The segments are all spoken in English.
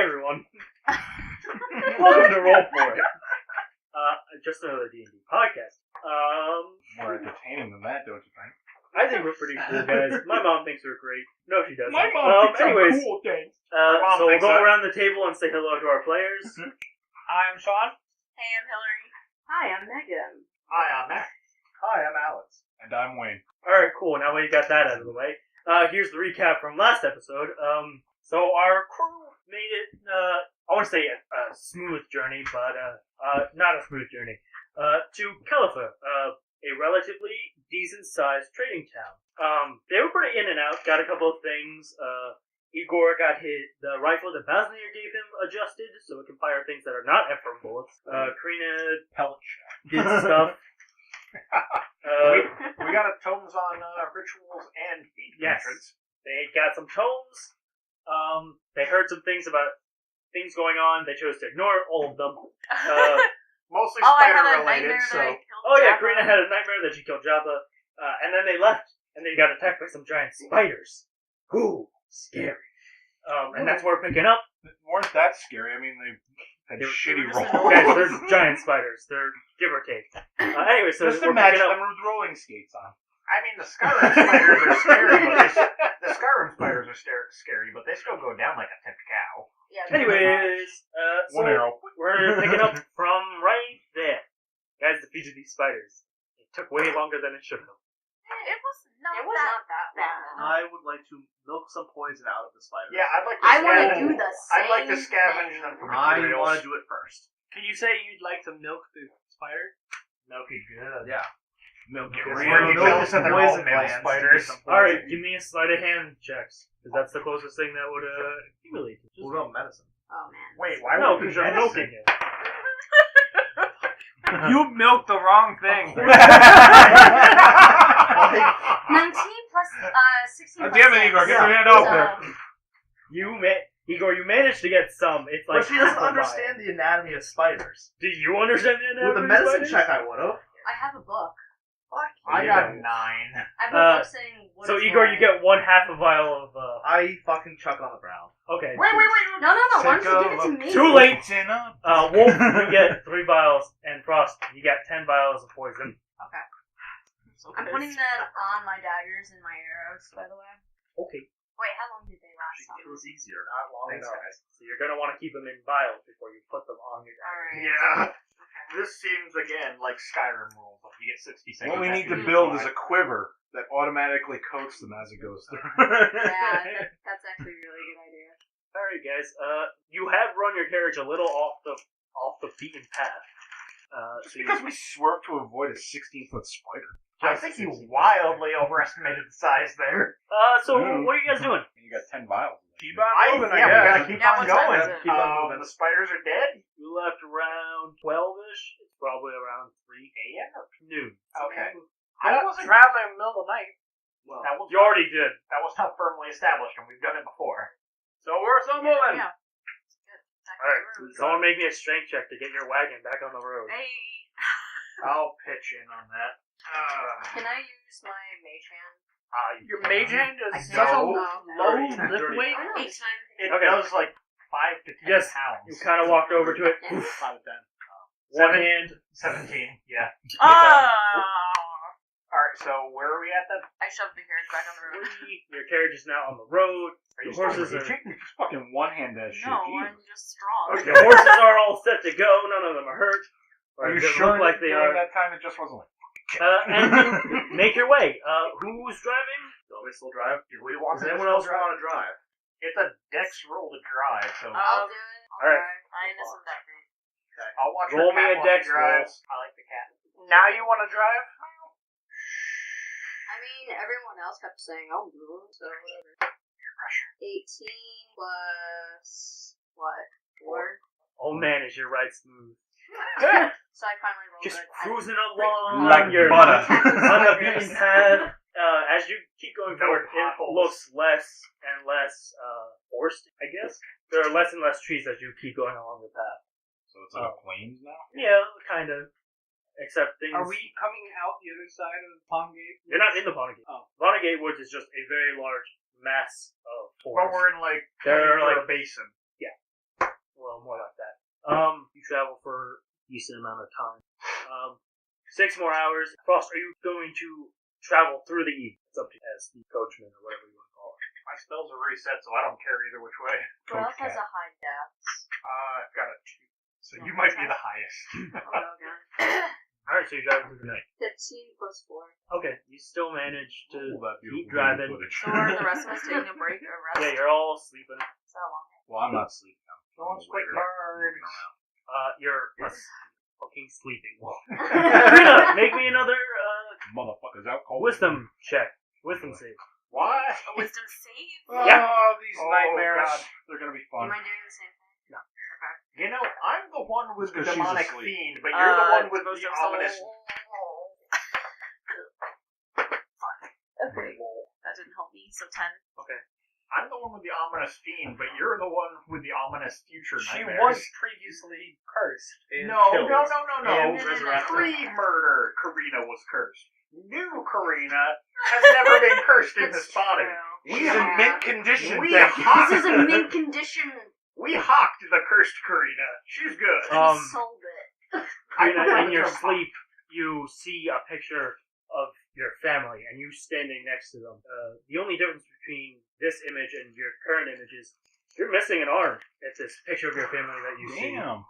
everyone. Welcome to Roll For It. Just another D&D podcast. More entertaining than that, don't you think? I think we're pretty cool, guys. My mom thinks we're great. No, she doesn't. My mom thinks anyways, I'm cool, thanks. so we'll go around the table and say hello to our players. Hi, I'm Sean. Hey, I'm Hillary. Hi, I'm Megan. Hi, I'm Matt. Hi, I'm Alex. And I'm Wayne. Alright, cool. Now we got that out of the way. Here's the recap from last episode. So our crew made it, I want to say a smooth journey, but not a smooth journey, to Gelthic, a relatively decent-sized trading town. They were pretty in and out, got a couple of things. Igor got the rifle that Basnier gave him adjusted, so it can fire things that are not F-4 bullets. Karina Pellet shot. did stuff. We got a tomes on rituals and feed entrance. They got some tomes. They heard some things about things going on. They chose to ignore all of them. Mostly I had a spider-related, nightmare so... that I killed Oh yeah, Jabba. Karina had a nightmare that she killed Jabba. And then they left, and they got attacked by some giant spiders. Ooh, scary. And that's where we're picking up. They weren't that scary. I mean, they had shitty just rolls. Guys, they're giant spiders. They're give or take. Anyway, so Just we're imagine picking them up. with rolling skates on. I mean, the Skyrim spiders are scary, but the Skyrim spiders are scary, but they still go down like a tipped cow. Yeah, Anyways, so One arrow. we're picking up from right there. Guys defeated these spiders. It took way longer than it should have. It was not It was that not that bad. bad. I would like to milk some poison out of the spiders. Yeah, I'd like to I want to scavenge. do the same I'd like to scavenge thing. them for I materials. want to do it first. Can you say you'd like to milk the spider? Milk it good. Yeah. Milk it Because real when you good. tell us that they're all Poison male glands to spiders. get some poison. Alright, give me a sleight of hand checks. Because that's the closest thing that would accumulate. What about medicine? Oh man. Wait, why No, would because you're milking it. You milked the wrong thing. 19 plus 16 plus Damn it, 6. Igor, get your hand out there. Igor, you managed to get some. It's like But she doesn't half a understand the anatomy of spiders. vial. Do you understand the anatomy With a of medicine spiders? check, I would have. I have a book. I You got don't. 9. I have a book saying what So is Igor, my- you get one half a vial of. I fucking chuck on the ground. Okay. Wait. No. Why don't you give it to me? Too late. Chin up. Wolf, you get 3 vials, and Frost, you get 10 vials of poison. Okay. I'm putting that on my daggers and my arrows, by the way. Okay. Wait, how long did they last? It was easier. Not long Thanks, enough. guys. So you're gonna want to keep them in vials before you put them on your. Alright. Yeah. This seems, again, like Skyrim rules. Like you get 60 seconds. What we need to after you build fly. is a quiver that automatically coats them as it goes through. Yeah, that's actually a really good idea. All right, guys. You have run your carriage a little off the beaten path. Just So because we swerved to avoid a 16-foot spider. I think you wildly overestimated the size there. So what are you guys doing? You got 10 vials. Keep on moving, we gotta keep Yeah, on what time going. is it? Keep on moving. The spiders are dead? You left around 12ish. It's probably around 3 A.M. or noon. Okay. I wasn't traveling in the middle of the night. Well, That was You already did. that was not firmly established, and we've done it before. So we're still moving. Yeah. All right. Someone make me a strength check to get your wagon back on the road. Hey. I'll pitch in on that. Can I use my mage hand? Your mage hand I is can't. such a No. low lift weight. I know. 18. It Okay. does like 5 to 10 Yes, pounds. You kind of walked over to it. Yeah. 5 of 10. One hand. 17, yeah. Oh. Alright, so where are we at then? I shoved the carriage back on the road. Your carriage is now on the road. Are you The horses still are. reaching? Just fucking one-hand that shit. No, Jesus. I'm just strong. The horses are all set to go. None of them are hurt. Are you They sure look like they during are? that time it just wasn't like... And you make your way. Who's driving? Do we still drive? Do we want Does to anyone else want to drive? It's a dex roll to drive, so I'll do it. All right. I innocent that thing. I'll watch Roll her me a cat while dex she drives. roll. I like the cat. Now you want to drive? I mean, everyone else kept saying, "I'll do it," so whatever. 18 plus what? 4. Oh man, is your ride smooth? So I finally rolled Just it. cruising along Like your butter. on the beaten path. As you keep going No forward, it potholes. looks less and less forced. I guess there are less and less trees as you keep going along the path. So it's like a plains now? Yeah, kind of. Except things. Are we coming out the other side of Palm Gate? You're not in the Vonnegut. Oh. Vonnegut Woods is just a very large mass of Well, forest. we're in like They're plains or like- a basin. You travel for a decent amount of time. 6 more hours. Frost, are you going to travel through the evening? It's up to you as the coachman or whatever you want to call it. My spells are reset, so I don't care either which way. Who else has a high death? I've got a 2. So you might be the highest. Oh, okay. Alright, so you drive through the night. 15 plus 4. Okay, you still manage to All that keep beautiful driving. footage. So are the rest of us taking a break or rest? Yeah, you're all sleeping. So long. Well, I'm not sleeping. Don't I'm sleep aware, hard. moving around. You're a fucking sleeping wolf. Karina, make me another Motherfuckers out cold. wisdom check. Wisdom save. What? A wisdom save? Yeah. Oh, these Oh, nightmares. God. They're gonna be Am fun. I doing the same thing? You know, I'm the one with the 'Cause she's demonic asleep. fiend, but you're the one with Ghost the of Soul. ominous. Okay. That didn't help me. So 10. I'm the one with the ominous fiend, but you're the one with the ominous future She nightmares. was previously cursed. And No, killed. no. And resurrected. Pre-murder, Karina was cursed. New Karina has never been cursed in this body. She's in mint condition. We thank you. hawked, This is a mint condition. we hawked the cursed Karina. She's good. He sold it. Karina, in your sleep, you see a picture of your family, and you standing next to them. The only difference between this image and your current image is you're missing an arm. It's this picture of your family that you see. Damn.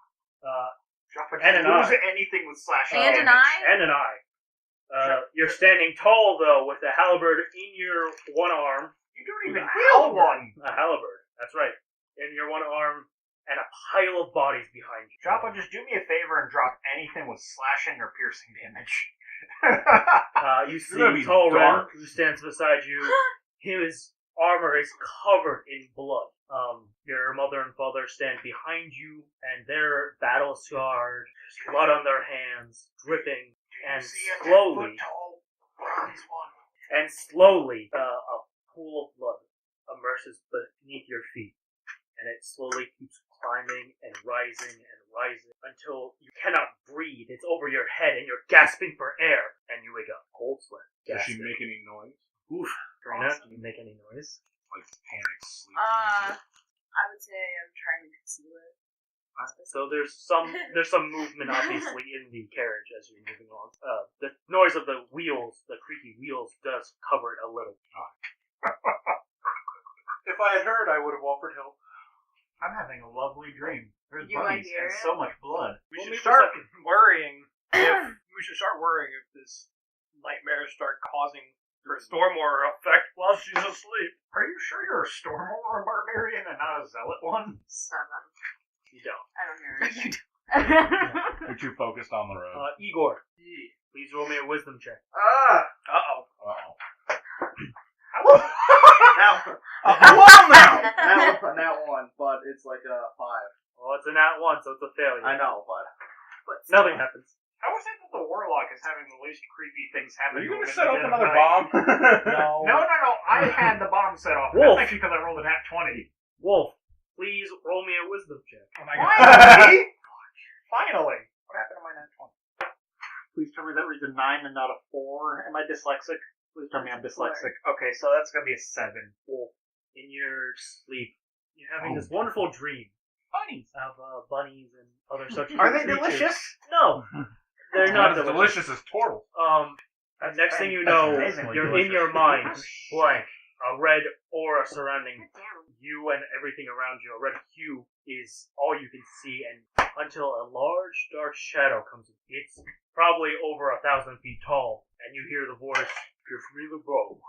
Jaffa and an lose eye. anything with slashing And an damage. eye? And an eye. You're standing tall, though, with a halberd in your one arm. You don't even wield one. A halberd, that's right. In your one arm, and a pile of bodies behind you. Jaffa, just do me a favor and drop anything with slashing or piercing damage. You It's gonna see be Tall Ren, dark. who stands beside you. His armor is covered in blood. Your mother and father stand behind you, and they're battle scarred. There's blood on their hands, dripping, and slowly, a pool of blood immerses beneath your feet, and it slowly keeps climbing and rising until you cannot breathe. It's over your head, and you're gasping for air, and you wake up, cold sweat. Does she gasping. make any noise? Oof, Karina, can you make any noise? Like panic sleep? I would say I'm trying to conceal it. So there's some movement obviously in the carriage as you're moving on. The noise of the wheels, the creaky wheels, does cover it a little. If I had heard, I would have offered help. I'm having a lovely dream. There's You might bunnies hear and it. so much blood. We Well, should maybe start second. worrying. If this nightmares start causing her Stormwater effect while she's asleep. Are you sure you're a Stormwater barbarian and not a zealot one? 7. You don't. I don't hear it. You're too focused on the road. Igor, please roll me a wisdom check. Uh-oh. Uh-oh. Now, Well, now! Nat 1, but it's like a 5. Well, it's a nat 1, so it's a failure. I know, but Nothing happens. I would say that the Warlock is having the least creepy things happen Are you to him gonna in set the off dead of another night. bomb? No. I had the bomb set off. Wolf. That's actually because I rolled a nat 20. Wolf, please roll me a wisdom check. Oh my Finally! Finally! What happened to my nat 20? Please tell me that reads a 9 and not a 4. Am I dyslexic? Please tell me I'm dyslexic. Okay, so that's gonna be a 7. Wolf, in your sleep, you're having this wonderful dream Bunnies. of bunnies and other such Are they creatures. delicious? No, they're not as delicious. delicious as turtle. And next thing you That's know, amazingly you're in delicious. your mind, blank. A red aura surrounding God damn. you and everything around you. A red hue is all you can see, and until a large dark shadow comes in. It's probably over 1,000 feet tall, and you hear the voice, "Give me the bow.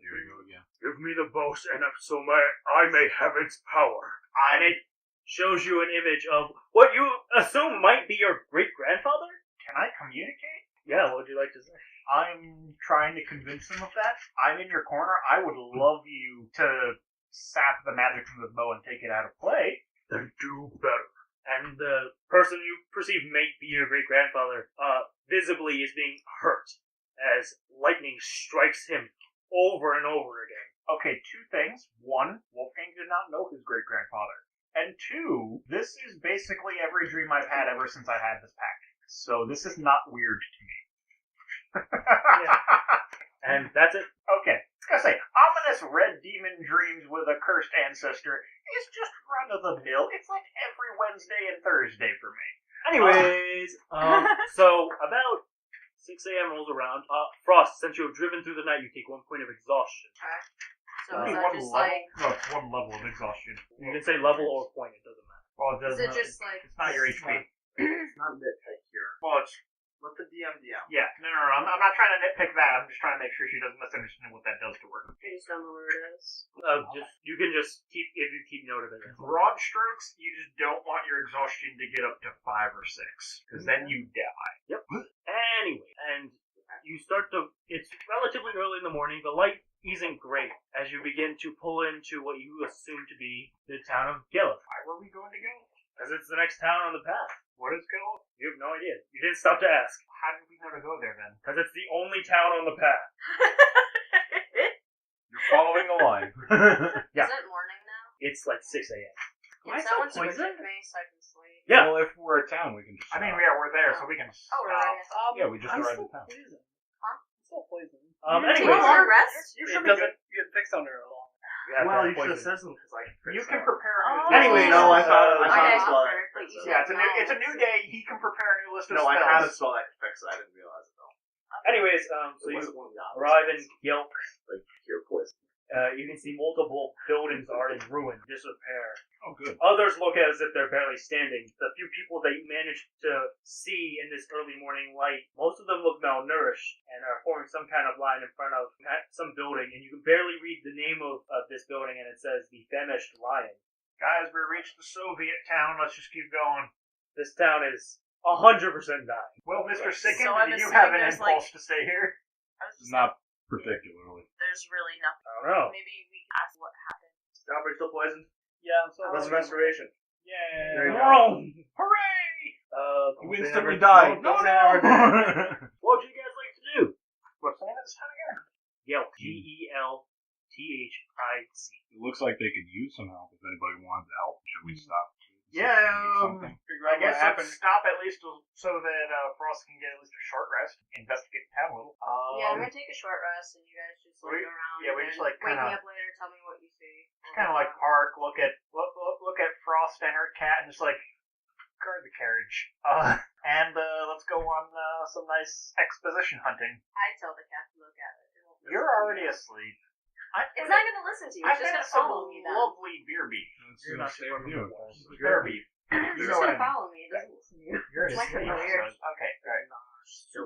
Here we go again. Give me the bow, and so I may have its power." And it shows you an image of what you assume might be your great-grandfather? Can I communicate? Yeah, what would you like to say? I'm trying to convince him of that. I'm in your corner. I would love you to sap the magic from the bow and take it out of play. Then do better. And the person you perceive may be your great-grandfather, visibly is being hurt as lightning strikes him over and over again. Okay, 2 things. 1, Wolfgang did not know his great-grandfather. And 2, this is basically every dream I've had ever since I had this pack. So this is not weird to me. And that's it. Okay, I was gonna say, ominous red demon dreams with a cursed ancestor is just run of the mill. It's like every Wednesday and Thursday for me. Anyways, so about 6 a.m. rolls around. Frost, since you have driven through the night, you take 1 point of exhaustion. Okay. So Uh, is Only that one just level? like? No, it's one level of exhaustion. You can say level or point, it doesn't matter. Well, it Is doesn't. it just like? It's not your HP. It's not nitpick here. Well, it's let the DM. Yeah, no. I'm not trying to nitpick that. I'm just trying to make sure she doesn't misunderstand what that does to her. I just don't know where it is. You can just keep if you keep note of it. Broad strokes, you just don't want your exhaustion to get up to 5 or 6, because then you die. Yep. Anyway, and you start to. It's relatively early in the morning. The light isn't great as you begin to pull into what you assume to be the town of Gelthic, Why were we going to go? because it's the next town on the path. What is going? You have no idea. You didn't stop to ask, How did we know to go there then? because it's the only town on the path. You're following a line. Yeah. Is it morning now? It's like 6 a.m. Can someone switch me so I can sleep? Yeah. Well, if we're a town, we can just. I mean, yeah, we're there, so we can Oh, we're stop. right. Yeah, we just I'm arrived still in town. poisoned. Huh? I'm still poisoned. Take Anyways, a long rest. You should doesn't get fixed under a long. you have to Well, have you should have poison. said something because I can. You can prepare a new Oh. list. Anyways, No, I thought Okay. a spell that But could fix you it. Yeah, said it's a new day. He can prepare a new list of No, spells. I had a spell that could fix it. I didn't realize it though. Anyways, so It you wasn't one of the obvious arrive in ones. Gelk. Like cure poison. You can see multiple buildings are in ruin, disrepair. Oh, good. Others look as if they're barely standing. The few people that you managed to see in this early morning light, most of them look malnourished and are forming some kind of line in front of some building, and you can barely read the name of this building, and it says the Famished Lion. Guys, we reached the Soviet town. Let's just keep going. This town is 100% dying. Well, Mr. Sicken, So I'm do you assuming have an there's, impulse to stay here? I was just Not particularly. there's really nothing. I don't know. Maybe we can ask what happened. Stop, are you still poisoned? Yeah, I'm still That's poisoned. restoration. Yay. There you go. Wrong! Hooray! You Say instantly never- died. Don't say never die. What would you guys like to do? What's the name of this town again? Gelthic. Gelthic. It looks like they could use some help if anybody wanted to help. Should we stop? Yeah, Something? Figure I out what guess happened. let's stop at least so that Frost can get at least a short rest. Investigate the town a little. Yeah, I'm gonna take a short rest, and you guys just look we- around. yeah, we and just, like, wake me kinda- up later. Tell me what you see. Just kind of like park, look at Frost and her cat, and just like guard the carriage. And let's go on some nice exposition hunting. I tell the cat to look at it. It won't listen You're to already me. asleep. It's not gonna listen to you. I've It's just had gonna some follow me then. lovely beer beef. You're not stay sure with you. Beer beef. It's You just know what I gonna mean. follow me. It doesn't listen to you. You're It's like asleep. a weird. Okay, right.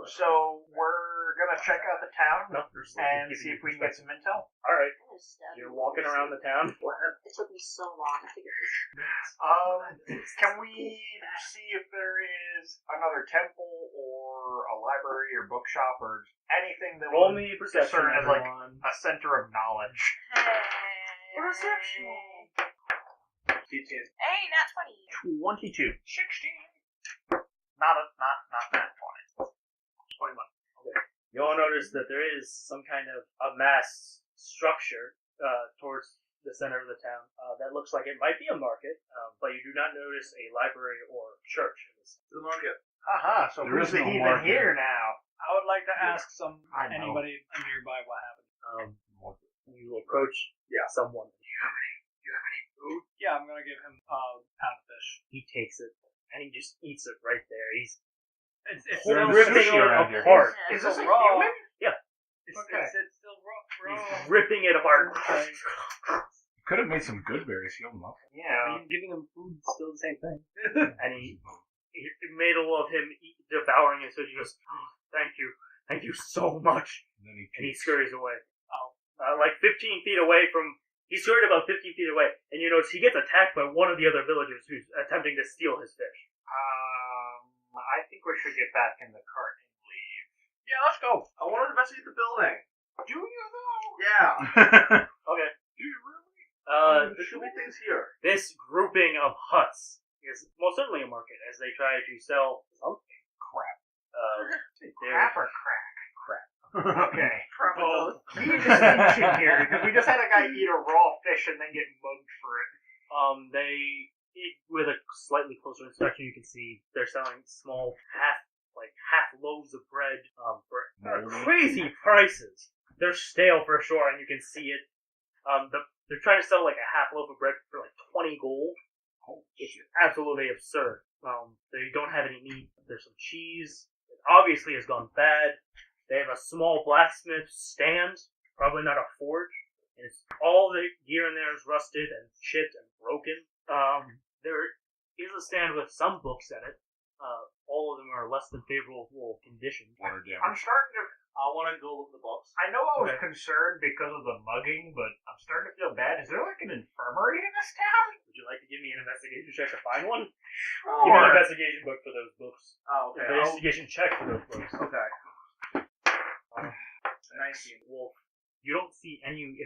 So we're gonna check out the town No, you're sleeping, and giving see you if we can get some perspective. intel. Alright, I'm gonna stab you're you. walking around the town. It took me so long to get this. Can we see if there is another temple or a library or bookshop or anything that Roll would me perception, discern as like everyone. a center of knowledge? Hey. Perception. Hey, nat 20. 22. 16. Not that 20. 21. You'll notice that there is some kind of a mass structure towards the center of the town that looks like it might be a market, but you do not notice a library or church in this. To the market. Haha, so There who's is the no heathen market. here now? I would like to ask I know. anybody nearby what happened. You approach someone. Yeah, I'm gonna give him a pound of fish. He takes it and he just eats it right there. He's It's There still is ripping sushi it around here. apart. Is It's this a raw. human? It's, Okay. it's still raw. He's ripping it apart. Okay. Could have made some good berries. Heal them up. Yeah. I mean, giving him food is still the same thing. And he made a of him devouring it, so he goes, oh, thank you so much. And then he And he pukes. scurries away. Oh. Like 15 feet away from. He scurried about 15 feet away, and you notice he gets attacked by one of the other villagers who's attempting to steal his fish. I think we should get back in the cart and leave. Yeah, let's go. I want to investigate the building. Do you though? Yeah. Okay. Do you really? There should be things here. This grouping of huts is most certainly a market as they try to sell something. Crap. Crap or crack? Crap. Okay. Probably both. Key distinction here, because we just had a guy eat a raw fish and then get mugged for it. With a slightly closer inspection, you can see they're selling small half loaves of bread for crazy prices. They're stale for sure, and you can see it. They're trying to sell like a half loaf of bread for like 20 20 gold. It's absolutely absurd. They don't have any meat. There's some cheese. It obviously has gone bad. They have a small blacksmith stand, probably not a forge. And it's all the gear in there is rusted and chipped and broken. There is a stand with some books in it. All of them are less than favorable condition. I'm starting to. I want to go look at the books. I know I was Okay. concerned because of the mugging, but I'm starting to feel bad. Is there like an infirmary in this town? Would you like to give me an investigation check to find one? Give me an investigation book for those books. Oh, okay. Investigation check for those books. Okay. 19. Wolf. You don't see any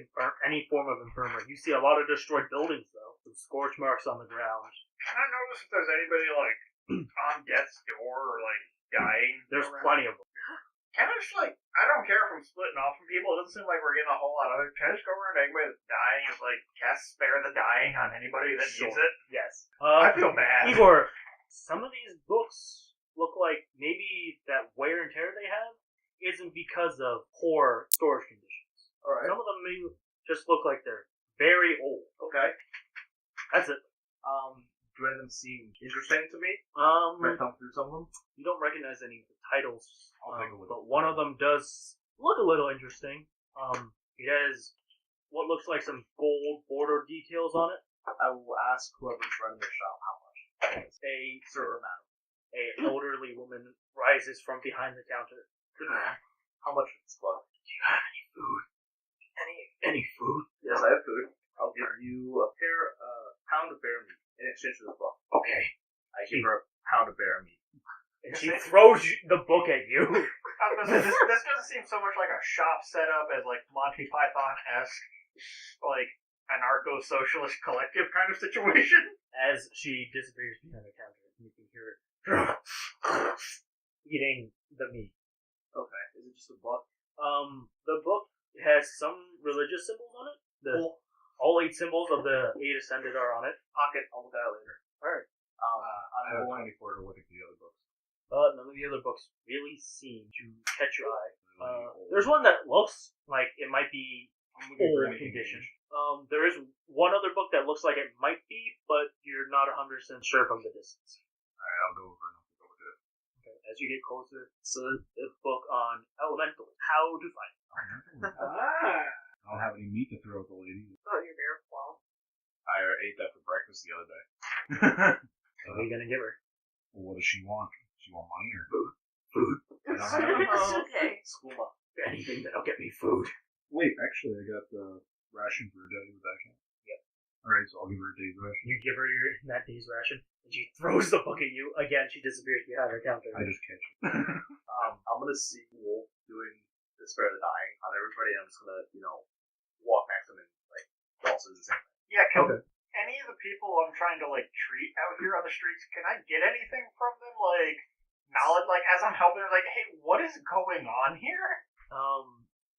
form of infirmary. You see a lot of destroyed buildings, though. Some scorch marks on the ground. Can I notice if there's anybody like on death's door or like dying? There's around? plenty of them. Can I just like? I don't care if I'm splitting off from people. It doesn't seem like we're getting a whole lot of it. Can I just go around to anybody that's dying? Just like cast spare the dying on anybody that needs it. Yes. I feel bad. Igor, some of these books look like maybe that wear and tear they have isn't because of poor storage conditions. Alright. Some of them may just look like they're very old. Okay. That's it. Do any of them seem interesting to me? You Can I thumb through some of them? don't recognize any of the titles, I'll take a look. but one of them does look a little interesting. It has what looks like some gold border details on it. I will ask whoever's running the shop how much. A Sir or madam. elderly woman rises from behind the counter. Good man. How much for this book? Do you have any food? Any food? Yes, I have food. I'll give you a pound of bear meat in exchange for this book. Okay. I give her a pound of bear meat. And she throws the book at you. I was gonna say, this doesn't seem so much like a shop setup as like Monty Python-esque, like anarcho socialist collective kind of situation. As she disappears behind the counter, you can hear her eating the meat. Okay. Is it just a book? The book has some religious symbols on it. All 8 symbols of the 8 Ascended are on it. Pocket. I'll look at it later. Alright. I have 24 to look at the other books. None of the other books really seem to catch your eye. There's one that looks like it might be I'm looking for old anything condition. huge. There is one other book that looks like it might be, but you're not 100% sure from the distance. Alright, I'll go over and I'll look at it. Okay. As you get closer, it's a book on elementals, how to fight. I don't have any meat to throw at the lady. Oh, you're very well. I ate that for breakfast the other day. What are you gonna give her? Well, what does she want? She want money or Food. I don't have any. Oh, okay. Skooma. Anything that'll get me food. Wait, actually, I got the ration for a day with that count. Yep. Alright, so I'll give her a day's ration. You give her that day's ration, and she throws the book at you. Again, she disappears behind her counter. I just catch it. I'm gonna see Wolf doing the spare the dying on everybody. I'm just gonna, walk next to him and like also do the same thing. Yeah, can Okay. any of the people I'm trying to like treat out here on the streets, can I get anything from them? Like knowledge, like as I'm helping, like, hey, what is going on here?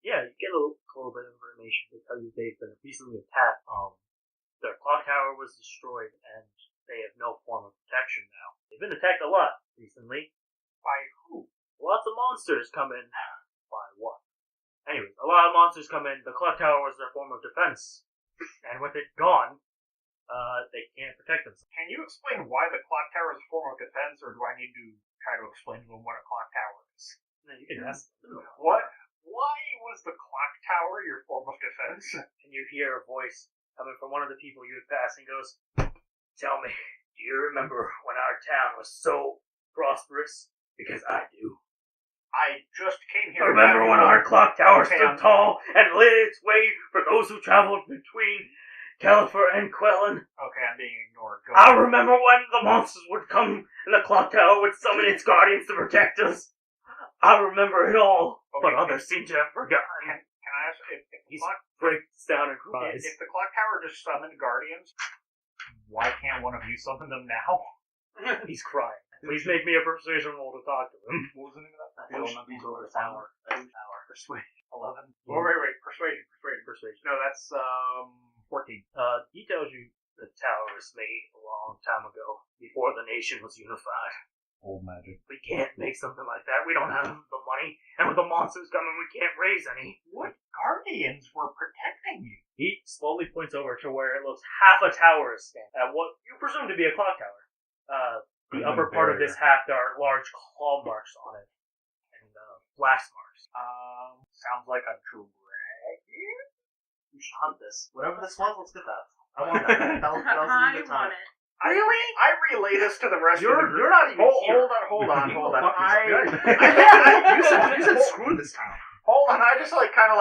Yeah, you get a little bit of information. They tell you they've been recently attacked. Their clock tower was destroyed, and they have no form of protection now. They've been attacked a lot recently. By who? Lots of monsters come in. By what? Anyways, a lot of monsters come in. The clock tower was their form of defense. And with it gone, they can't protect themselves. Can you explain why the clock tower is a form of defense, or do I need to try to explain to them what a clock tower is? No, you can ask. What? Why was the clock tower your form of defense? And you hear a voice coming from one of the people you had passed and goes, "Tell me, do you remember when our town was so prosperous? Because I do. I just came here. I remember when our clock tower Okay, stood tall and lit its way for those who traveled between Califer and Quellen. Okay, I'm being ignored. Go I on. remember when the monsters would come and the clock tower would summon its guardians to protect us. I remember it all, but Okay. others seem to have forgotten." Can I ask if the He clock breaks down and cries. if the clock tower just summoned guardians, why can't one of you summon them now? He's crying. Please make me a persuasion roll to talk to him. What was the name of that? Elementals over tower. Persuade 11. Oh, wait, persuasion. Persuasion. No, that's 14. He tells you the tower was made a long time ago, before the nation was unified. Old magic. We can't make something like that. We don't have the money, and with the monsters coming, we can't raise any. What guardians were protecting you? He slowly points over to where it looks half a tower is standing at what you presume to be a clock tower. The upper part of this half, there are large claw marks on it and blast marks. Sounds like a dragon. We should hunt this. Whatever this was, let's get that. I want that. That was I a good want time. it. I relay this to the rest of the group. You're not even here. Hold on. You said screw this town. Hold on, I just kind of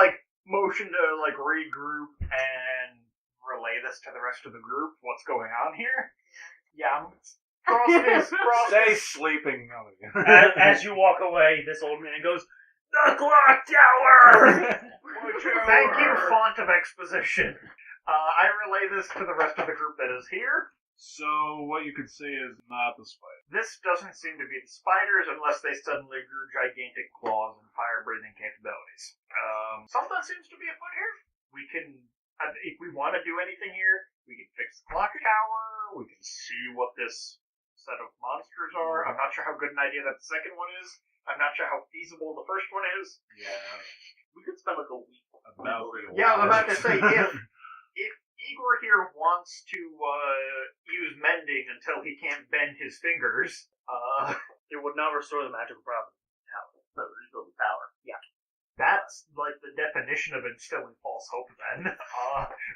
motion to regroup and relay this to the rest of the group. What's going on here? Yeah, Stay sleeping. As you walk away, this old man goes, "The clock tower!" Thank you, font of exposition. I relay this to the rest of the group that is here. So what you could say is not the spider. This doesn't seem to be the spiders unless they suddenly grew gigantic claws and fire-breathing capabilities. Something seems to be afoot here. We can, if we want to do anything here, we can fix the clock tower. We can see what this set of monsters are. I'm not sure how good an idea that the second one is. I'm not sure how feasible the first one is. Yeah. We could spend a week About Yeah, I'm about to say, if Igor here wants to use mending until he can't bend his fingers, It would not restore the magical property. to rebuild the tower. that's the definition of instilling false hope then.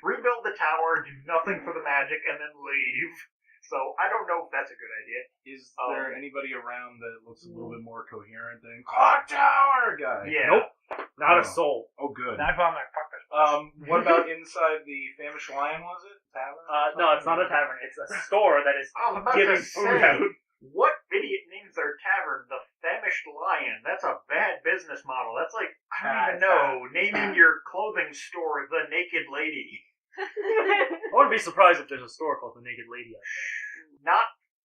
Rebuild the tower, do nothing for the magic, and then leave. So I don't know if that's a good idea. Is there anybody around that looks a little bit more coherent than Clock Tower guy? Yeah. Nope. Not a soul. Oh, good. I found my fuck this. What about inside the Famished Lion? Was it tavern? No, it's not a tavern. It's a store that is I was about giving to food say, out. what idiot names their tavern the Famished Lion? That's a bad business model. That's I don't even know, naming your clothing store the Naked Lady. I wouldn't be surprised if there's a store called the Naked Lady out there.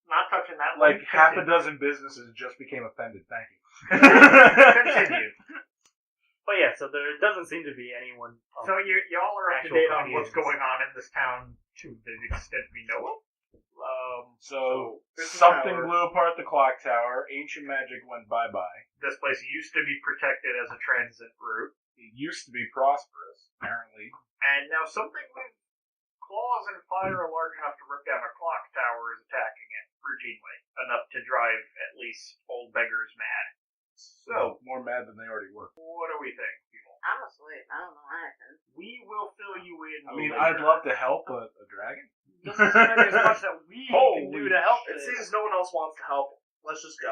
Not touching that. Like link. half a dozen businesses just became offended. Thank you. Continue. But yeah, so there doesn't seem to be anyone. So y'all are up to Actual date on what's cohesions. going on in this town to the extent we know of. So this something tower- blew apart the clock tower. Ancient magic went bye-bye. This place used to be protected as a transit route, It used to be prosperous, apparently. and now something with claws and fire large enough to rip down a clock tower is attacking it routinely, enough to drive at least old beggars mad. So, More mad than they already were. what do we think, people? I'm asleep. I don't know anything. We will fill you in. I mean, later. I'd love to help a dragon. Doesn't seem like there's much that we can do to help It this. seems no one else wants to help. Let's just go.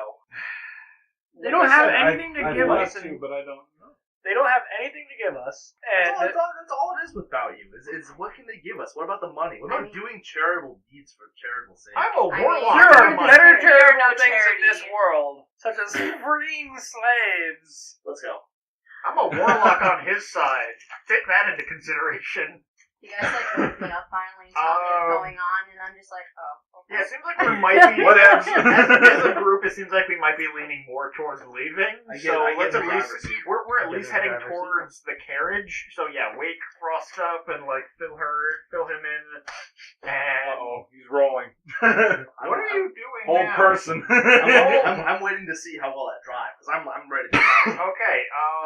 They don't have anything to I'd give like us. to, but I don't know. They don't have anything to give us. And That's all it is with value. Is what can they give us? What about the money? What about doing charitable deeds for charitable sake? I'm a I mean, warlock. there I'm are a- better You're charitable no things in charity. this world, such as freeing slaves. Let's go. I'm a warlock on his side. Take that into consideration. You guys wake me up finally and tell me what's going on, and I'm just like, oh, okay. Yeah, it seems like we might be. Whatevs. as a group, it seems like we might be leaning more towards leaving. I So get let's the at least driver's seat. we're at I get least the heading driver's seat. towards the carriage. So yeah, wake Frost up and fill him in. And Uh-oh, he's rolling. what are you doing Whole now? person. I'm waiting to see how well that drives because I'm ready to go. Okay.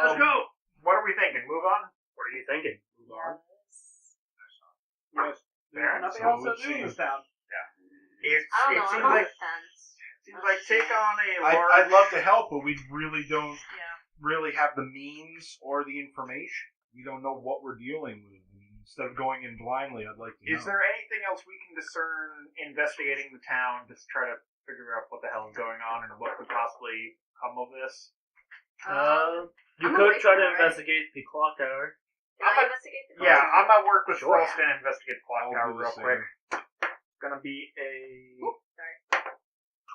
Let's go. What are we thinking? Move on. What are you thinking? Move on. Yes. There. Nothing So else to it do in this seems- town. It I don't know. seems I'm on like the fence. take on a large. I'd love to help, but we really don't Yeah. really have the means or the information. We don't know what we're dealing with. Instead of going in blindly, I'd like to know. Is there anything else we can discern investigating the town to try to figure out what the hell is going on and what could possibly come of this? You I'm could awake try to now, right? investigate the clock tower. Can I investigate the Yeah, closet? I'm at work with Sure. Frost and investigate the clock I'll tower do the real same. quick. It's gonna be a Oop, sorry.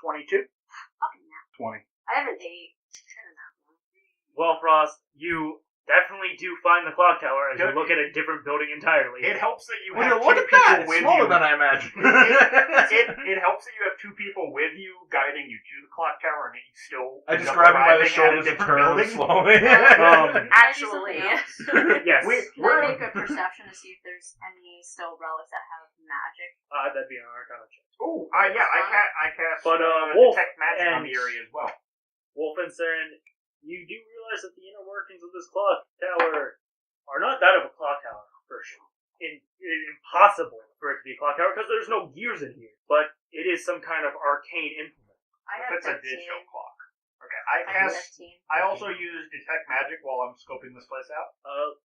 22. Fucking nap. 20. I have an 8. I don't know. Well, Frost, you definitely do find the clock tower as you look at a different building entirely. It helps that you Well, have look two at people that! It's with smaller you. than I imagined. It helps that you have two people with you guiding you to the clock tower, and you still. I end just up grab him by the arriving at a shoulders and different turn him building. slowly. Actually, Yes. can I make a perception to see if there's any still relics that have magic? That'd be an Arcana check. Ooh, yeah, I cast But, Wolf detect magic on and- the area as well. Wolf and Saren, you do realize that the inner workings of this clock tower are not that of a clock tower, for sure. possible for it to be a clock tower because there's no gears in here, but it is some kind of arcane implement. I If have it's a 15. digital clock. Okay, I have 15. I also use detect magic while I'm scoping this place out.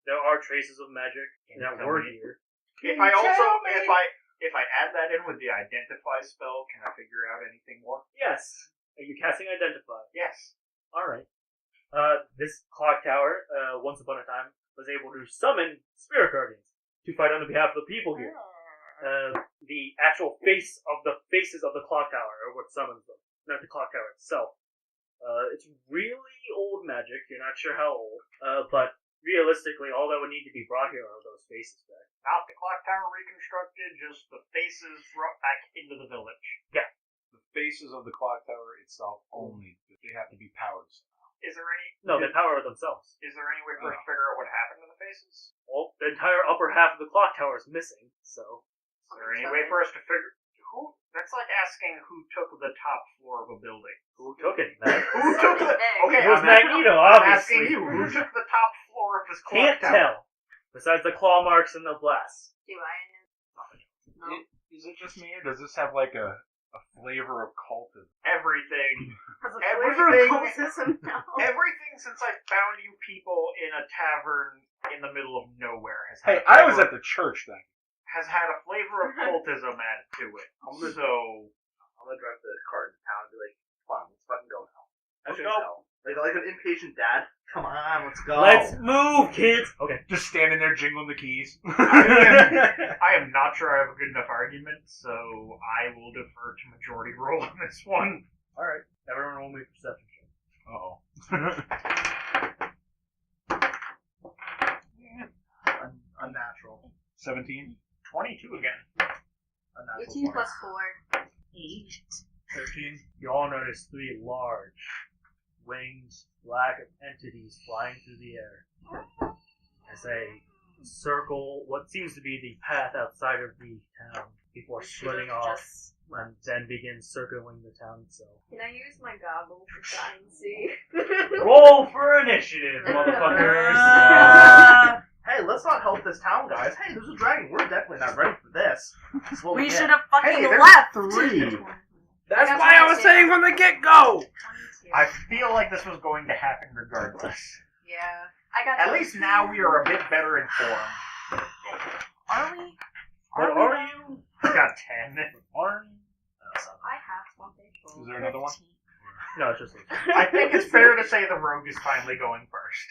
There are traces of magic Can that you were tell me? here. If I add that in with the identify spell, can I figure out anything more? Yes. Are you casting Identify? Yes. Alright. This clock tower, once upon a time, was able to summon spirit guardians to fight on behalf of the people here. The actual faces of the clock tower are what summons them, not the clock tower itself. It's really old magic. You're not sure how old, but realistically, all that would need to be brought here are those faces back. Not the clock tower reconstructed, just the faces brought back into the village. The faces of the clock tower itself only. They have to be powered somehow. Is there any? No, they power themselves. Is there any way for us to figure out what happened to the faces? Well, the entire upper half of the clock tower is missing, so... Is there any way for us to figure who? That's like asking who took the top floor of a building. Who took it, man? Who took the? Okay, It was I'm Magneto, I'm asking obviously. you. Who took the top floor of this clock Can't tower? tell. Besides the claw marks and the blasts. Do I know? No. Is it just me, or does this have like a flavor of cultism? Everything. Has a Everything- flavor of cultism now. Everything since I found you people in a tavern in the middle of nowhere has Hey, had I was at the church then. has had a flavor of cultism added to it. I'm gonna drive the car into town and be like, come on, let's fucking go now. Let's Okay, go. so, like an impatient dad. Come on, let's go. Let's move, kids! Okay. Just standing there jingling the keys. I am not sure I have a good enough argument, so I will defer to majority rule on this one. Alright. Everyone roll me perception check. Uh-oh. Unnatural. 17? 22 again. Unnatural. 18 plus 4. 13. You all notice 3 large, winged, black entities flying through the air as they circle what seems to be the path outside of the town before splitting off and then begin circling the town itself. Can I use my goggles to try and see? Roll for initiative, motherfuckers! Hey, let's not help this town, guys. Hey, there's a dragon. We're definitely not ready for this. This is what We get. should have fucking Hey, there's left. 3. That's I got why I was 22. saying from the get-go. 22. I feel like this was going to happen regardless. Yeah. I got At least now we are a bit better informed. Are we? What are you? I got 10. I have something. Is there another one? No, it's just I think it's fair to say the rogue is finally going first.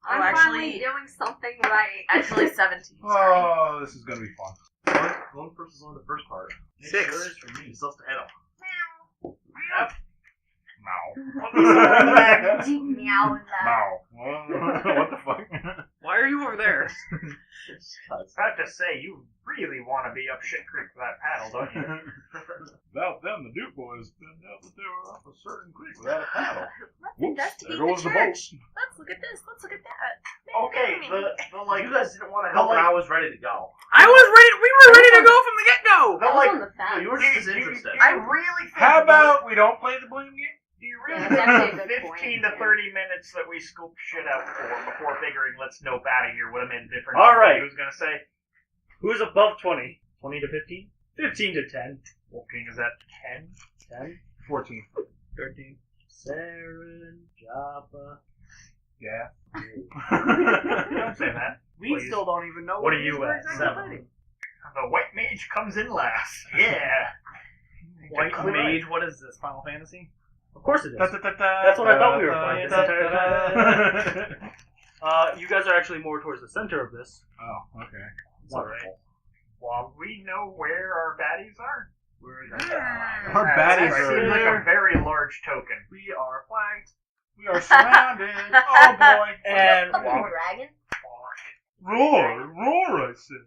I'm Oh, finally actually- doing something right. Actually, 17. Sorry. Oh, this is gonna be fun. One person's on the first part. 6. Sure is for me. He still has to hit him. Meow and that. Wow. What the fuck? Why are you over there? I was about to say, you really want to be up shit creek for that paddle, don't you? Without them, the Duke boys found out that they were up a certain creek without a paddle. Let's Whoops, investigate there the goes the boat. church. Let's look at this. Let's look at that. Okay, the You guys didn't want to help when I was ready to go. I was ready. We were ready to go from the get-go. the I was like, on the fence. You were just disinterested. I really think How about we don't play the blame game? do you really Yeah, that's actually a think good 15 point, to yeah. 30 minutes that we scoop shit out for before figuring let's nope out of here would have made a difference? All right. He was gonna say, Who's above 20? 20 to 15? 15 to 10. Wolf King is at 10. 10. 14. 13. Saren, Java. Yeah. Don't say that. We Please. still don't even know What are it is you we're at? exactly 7. fighting. The white mage comes in last. Yeah. White All right. Mage, what is this, Final Fantasy? Of course it is. That's That's what I thought we were playing this entire time. You guys are actually more towards the center of this. Oh, okay. Wonderful. Well, we know where our baddies are. Our baddies That are seems like there. a very large token. We are flanked. We are surrounded. Oh boy. And Fucking walk. dragon. Roar, roar! I said.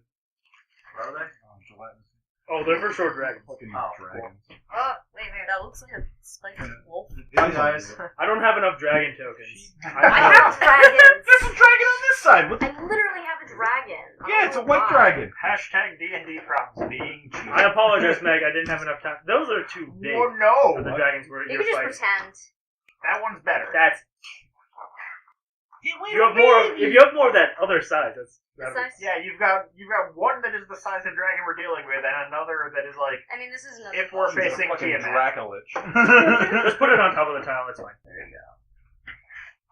Where are they? Oh, gelatinous. Oh, they're for sure dragons. Fucking Oh, dragons. Oh, wait, that looks like a spiked wolf. Hi, guys. I don't have enough dragon tokens. I have dragons. There's a dragon on this side. What the? I literally have a dragon. Yeah, it's a white why. dragon. Hashtag D&D problems being cheap. I apologize, Meg. I didn't have enough time. Those are too big Oh, for no. the dragons were You you're can fighting. just pretend. That one's better. If you have more of that other side, that's The size? Yeah, you've got one that is the size of dragon we're dealing with, and another that is like I mean, this is another. if we're He's a facing fucking Tiamat. Dracolich. Just put it on top of the tile. It's fine. There you go.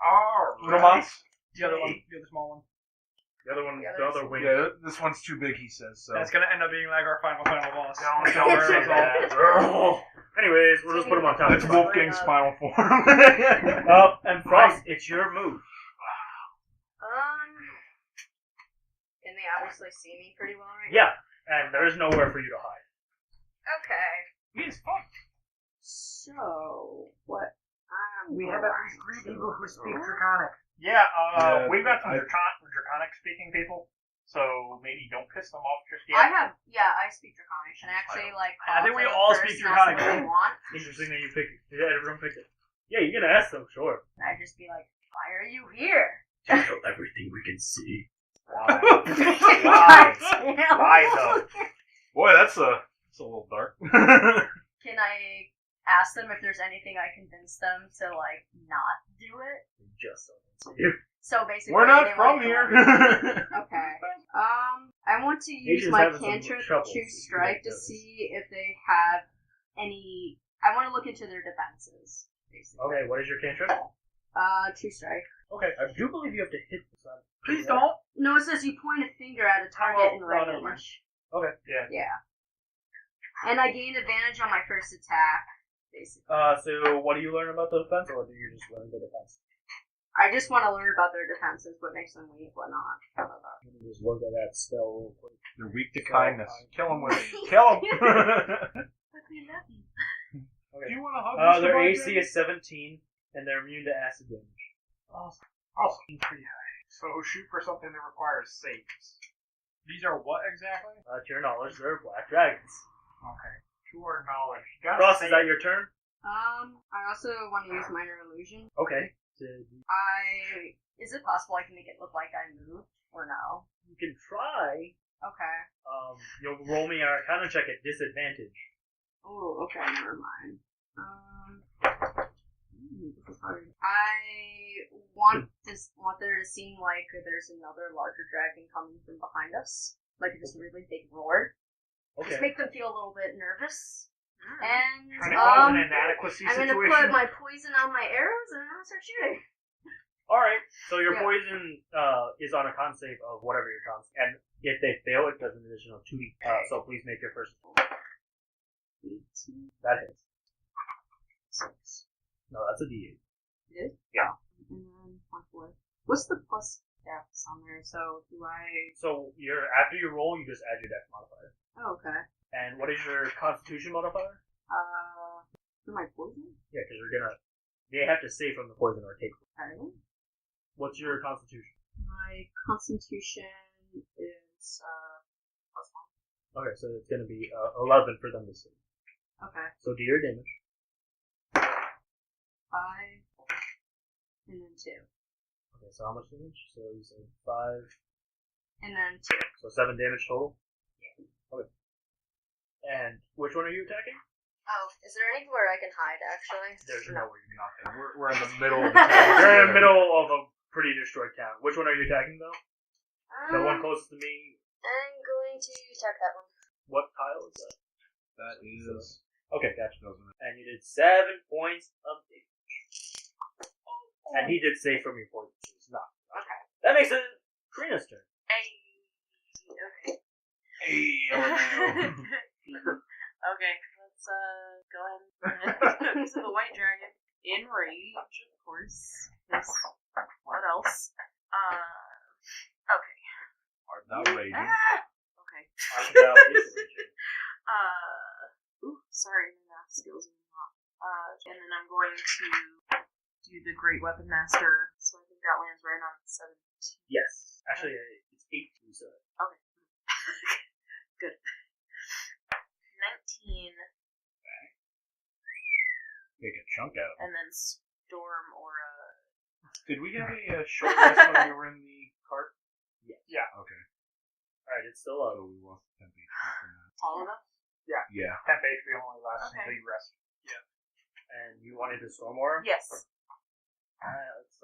All Romance? The other one, the other small one. The other one, The the other other wing. Yeah, this one's too big, he says. So. That's gonna end up being like our final boss. Don't Don't worry, say that's all. that. Anyways, we'll just put him on top. It's Wolfgang's spinal form. And Frost, it's your move. Can they obviously see me pretty well right Yeah, and there is nowhere for you to hide. now? Okay. He's fucked. So, what? We have at least 3 people who speak Draconic. Yeah, Yeah, we've got some I- Draconic speaking people, so maybe don't piss them off just I yet. I speak Draconic, and actually, like, I think we call to all the speak person, ask them Draconic. what they want. Interesting that you picked it. Yeah, everyone picked it. Yeah, you can ask them, sure. And I'd just be like, why are you here? Tell everything we can see. Why? Why? Why though? Boy, that's a little dark. Can I ask them if there's anything I convince them to, like, not do it? Just don't see you. So basically, We're not they from want here. to- Okay. I want to use Asians my having some cantrip trouble, to if you strike to notice. see if they have any. I want to look into their defenses, basically. Okay, what is your cantrip? True strike. Okay, I do believe you have to hit the sun. Please don't. No, it says you point a finger at a target in Oh, never mind. range. Okay. Yeah. And I gain advantage on my first attack, basically. So what do you learn about the defense, or do you just learn the defense? I just want to learn about their defenses, what makes them weak, what not. Let me just look at that spell real quick. You're weak to kindness. Kill him with it. Kill him. But we love you. Do you want to hug Their Mr. AC Bartender? is 17, and they're immune to acid damage. Awesome. Pretty high. So shoot for something that requires saves. These are what exactly? To your knowledge, they're black dragons. Okay. To our knowledge. You gotta Frost, is save- that your turn? I also want to use minor illusion. Okay. Is it possible I can make it look like I moved, or no? You can try. Okay. You'll roll me an Arcana check at disadvantage. Oh, okay, never mind. This is hard. I want there to seem like there's another larger dragon coming from behind us, like just a really big roar. Okay. Just make them feel a little bit nervous. Trying to And cause an inadequacy I'm gonna situation. put my poison on my arrows and I'm gonna start shooting. Alright, so your Yeah. poison is on a con save of whatever your con, and if they fail, it does an additional 2d. So please make your first. 18. That hits. 6. No, that's a d8. It is? Yeah. And then 1/4. What's the plus dex on there? So do I? So after you roll, you just add your dex modifier. Oh, okay. And what is your Constitution modifier? For my poison? Yeah, because they have to save from the poison or take. Okay. What's your Constitution? My constitution is +1. Okay, so it's gonna be 11 for them to save. Okay. So do your damage. 5. And then 2. Okay, so how much damage? So you said 5. And then 2. So 7 damage total? Okay. And which one are you attacking? Oh, is there anywhere I can hide, actually? There's nowhere you can Nothing. We're in the middle of the town. You're in the middle of a pretty destroyed town. Which one are you attacking, though? The one Um, closest to me? I'm going to attack that one. What tile is that? That is. Okay, gotcha. Doesn't it? And you did 7 points of damage. And he did save from your poison, so it's not. Okay. That makes it Karina's turn. Okay. Hey, Okay, let's go ahead and to the white dragon. In rage, of course. Yes. What else? Okay. Are not raging. Okay. Archibald is raging. Sorry, my math skills are not. And then I'm going to do the Great Weapon Master. So I think that lands right on 17. Yes. Actually, it's 18, so. Okay. Good. 19, Take a chunk out. and then Storm Aura. Did we have a short rest when we were in the cart? Yeah. Okay. Alright, it's still up. So we lost 10 HP from that. All of them? Yeah. Temp HP only lasts Okay. until you rest. And you wanted to storm aura? Yes. Alright, let's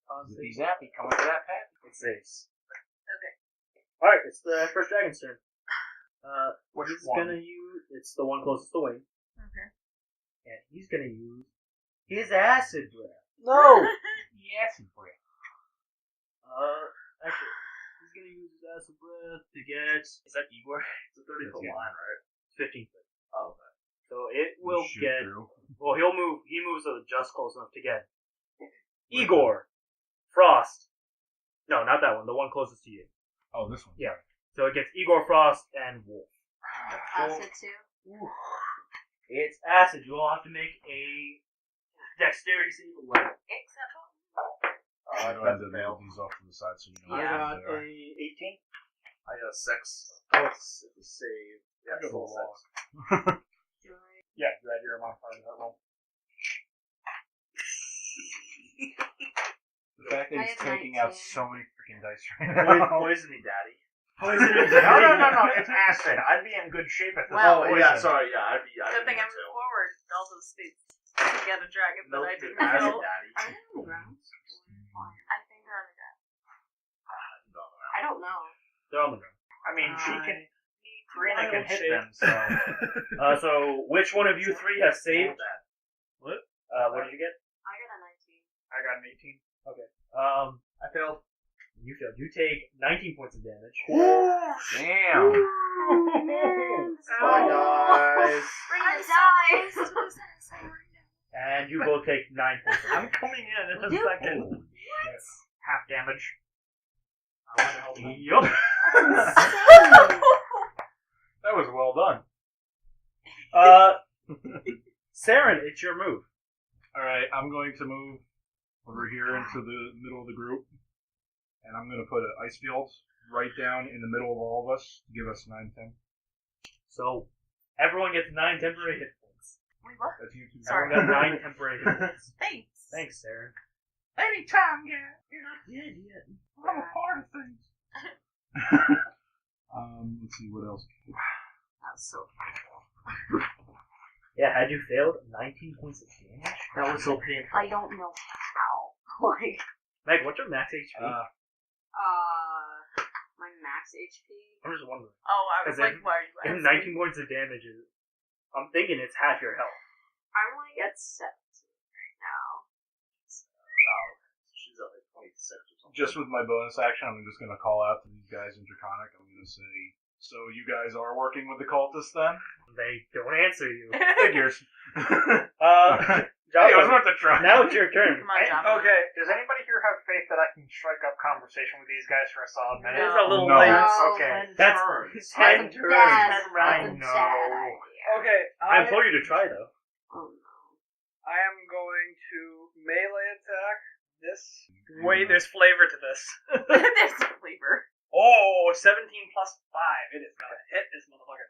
con Zippy save. zappy, coming to that path. It saves. Okay. Alright, it's the Emperor's Dragon's turn. Which he's one? gonna use... It's the one closest to Wayne. Okay. And he's gonna use his Acid Breath. No! Yes, break. Actually, he's gonna use his Acid Breath to get... Is that Igor? It's a 30-foot Yeah. line, right? 15 foot. Oh, okay. So it will Shoot get... through. Well, he moves just close enough to get Igor, Frost. No, not that one. The one closest to you. Oh, this one. Yeah. So it gets Igor, Frost, and Wolf. Acid too. It's acid. You will have to make a dexterity save 11. Except I go ahead and nail these off to the side so you know I how got they are. a 18. I got a 6. Oh, it's a save. Yeah, I it's go still to a 6. Yeah, you had your modifier to that roll. The fact that I he's have taking out 19. so many freaking dice right now. Poison me, daddy. No, it's acid. I'd be in good shape at this Well, Oh, point. yeah, sorry, yeah, I'd be good thing I too. moved forward. Also states to get a dragon, but I didn't Acid, know. daddy. Are they on the ground? I think they're on the ground. I don't know. They're on the ground. I mean, she can. Karina can hit them, so. So which one of you three has saved? What did you get? I got a 19. I got an 18. I failed. You failed. You take 19 points of damage. Damn. Bye, guys. Bring the dice! And you both take 9 points of I'm damage. coming in a You- second. Half damage. I want to help you. Yup. That was well done. Saren, it's your move. Alright, I'm going to move over here into the middle of the group. And I'm going to put an ice field right down in the middle of all of us to give us 9-10. So everyone gets 9 temporary hit points. Wait, what? That's you two. Sorry. Everyone got 9 temporary hit points. Thanks. Thanks, Saren. Anytime, yeah. You're not dead yet. I'm a part of things. Let's see what else. That's so Yeah, had you failed, 19 points of damage? That was so painful. I don't know how. Like, Meg, what's your max HP? my max HP. I'm just wondering. Oh, I was Is like, it- why are you If asking? 19 points of damage is... I'm thinking it's half your health. I'm like at 17 right now. She's at like 26 or something. Just with my bonus action, I'm just going to call out to these guys in Draconic. I'm going to say, so you guys are working with the cultists then? They don't answer you. Figures. Hey, I was Jocko, about to try. now it's your turn. Come on, John. Okay, does anybody here have faith that I can strike up conversation with these guys for a solid minute? It's a little No. late. Okay. That's Ten 10 turns. That's I a know. bad idea. Okay, I implore you to try, though. Oh no. I am going to melee attack this. Wait, there's flavor to this. There's a flavor. Oh, 17 plus 5. It is gonna hit this motherfucker.